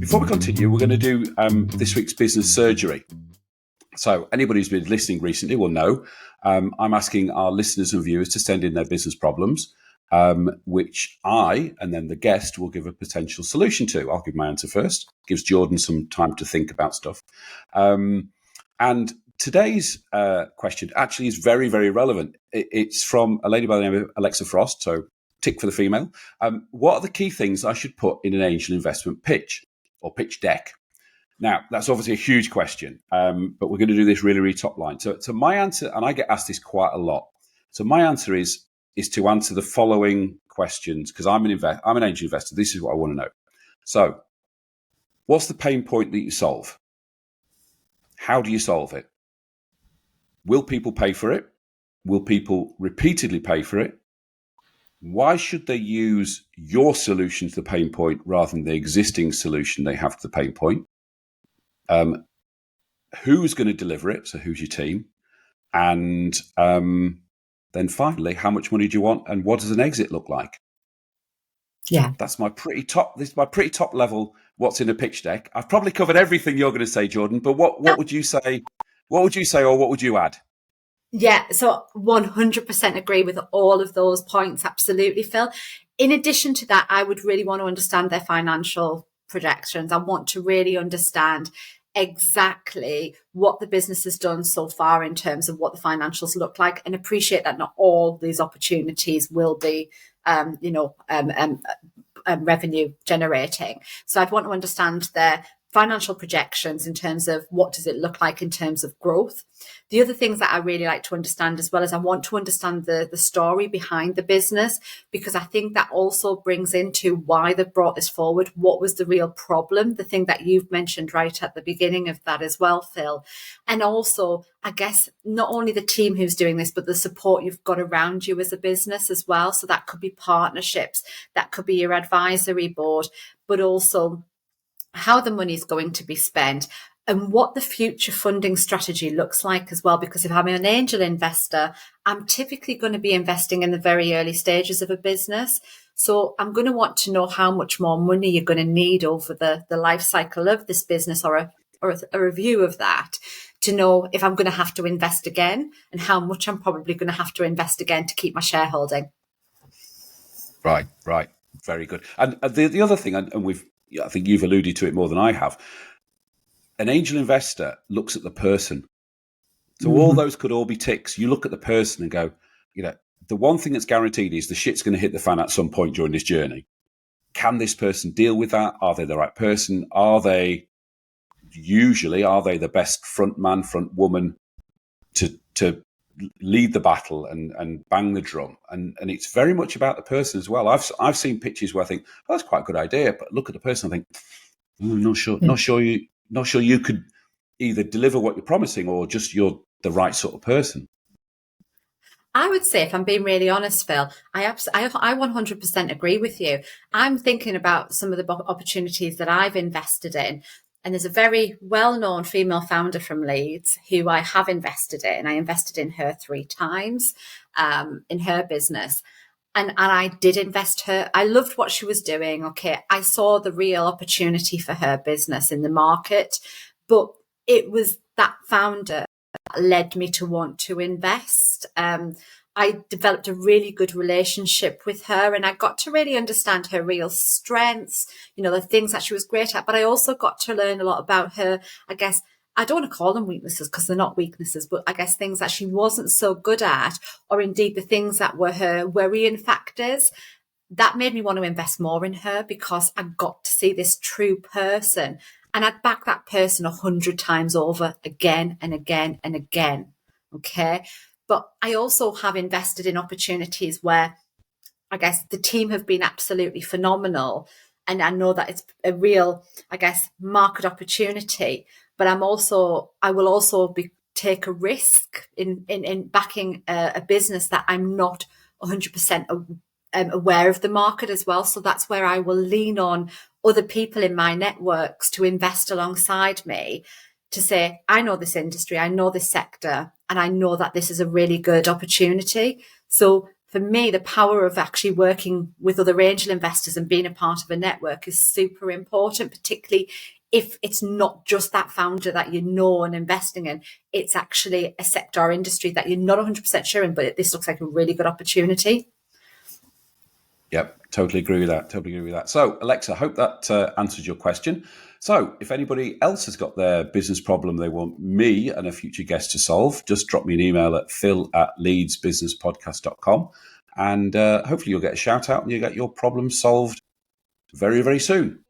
Before we continue, we're going to do this week's business surgery. So anybody who's been listening recently will know I'm asking our listeners and viewers to send in their business problems, which I and then the guest will give a potential solution to. I'll give my answer first. Gives Jordan some time to think about stuff. And today's question actually is very, very relevant. It's from a lady by the name of Alexa Frost, so tick for the female. What are the key things I should put in an angel investment pitch or pitch deck? Now, that's obviously a huge question, but we're going to do this really, really top line. So my answer, and I get asked this quite a lot. So my answer is to answer the following questions, because I'm an angel investor. This is what I want to know. So what's the pain point that you solve? How do you solve it? Will people pay for it? Will people repeatedly pay for it? Why should they use your solution to the pain point rather than the existing solution they have to the pain point? Who's going to deliver it? So who's your team? And then finally, how much money do you want? And what does an exit look like? Yeah, that's my pretty top. This is my pretty top level. What's in a pitch deck? I've probably covered everything you're going to say, Jordan. But what would you say? What would you say, or what would you add? Yeah, so 100% agree with all of those points. Absolutely, Phil. In addition to that, I would really want to understand their financial projections. I want to really understand exactly what the business has done so far in terms of what the financials look like, and appreciate that not all these opportunities will be, revenue generating. So I'd want to understand their financial projections in terms of what does it look like in terms of growth. The other things that I really like to understand as well is I want to understand the story behind the business, because I think that also brings into why they brought this forward. What was the real problem? The thing that you've mentioned right at the beginning of that as well, Phil. And also, I guess, not only the team who's doing this, but the support you've got around you as a business as well. So that could be partnerships, that could be your advisory board, but also how the money is going to be spent and what the future funding strategy looks like as well. Because if I'm an angel investor, I'm typically going to be investing in the very early stages of a business. So I'm going to want to know how much more money you're going to need over the life cycle of this business, or a review of that, to know if I'm going to have to invest again and how much I'm probably going to have to invest again to keep my shareholding. Right. Very good. And the other thing, and I think you've alluded to it more than I have, an angel investor looks at the person. So all those could all be ticks. You look at the person and go, the one thing that's guaranteed is the shit's going to hit the fan at some point during this journey. Can this person deal with that? Are they the right person? Are they the best front man, front woman to lead the battle and bang the drum? And it's very much about the person as well. I've seen pitches where I think, that's quite a good idea, but look at the person, I think, not sure you could either deliver what you're promising or just you're the right sort of person. I would say, if I'm being really honest, Phil, I 100% agree with you. I'm thinking about some of the opportunities that I've invested in. And there's a very well-known female founder from Leeds who I have invested in. I invested in her 3 times in her business. And I did invest her. I loved what she was doing. Okay, I saw the real opportunity for her business in the market. But it was that founder that led me to want to invest. I developed a really good relationship with her, and I got to really understand her real strengths, the things that she was great at. But I also got to learn a lot about her, I guess, I don't want to call them weaknesses because they're not weaknesses, but I guess things that she wasn't so good at, or indeed the things that were her worrying factors. That made me want to invest more in her, because I got to see this true person, and I'd back that person 100 times over, again and again and again. Okay. But I also have invested in opportunities where I guess the team have been absolutely phenomenal. And I know that it's a real, I guess, market opportunity. But I will also take a risk in backing a business that I'm not 100% aware of the market as well. So that's where I will lean on other people in my networks to invest alongside me, to say, I know this industry, I know this sector, and I know that this is a really good opportunity. So for me, the power of actually working with other angel investors and being a part of a network is super important, particularly if it's not just that founder that you know and investing in, it's actually a sector or industry that you're not 100% sure in, but this looks like a really good opportunity. Yep, totally agree with that. So, Alexa, I hope that answers your question. So, if anybody else has got their business problem they want me and a future guest to solve, just drop me an email at phil@leedsbusinesspodcast.com, and hopefully you'll get a shout out and you'll get your problem solved very, very soon.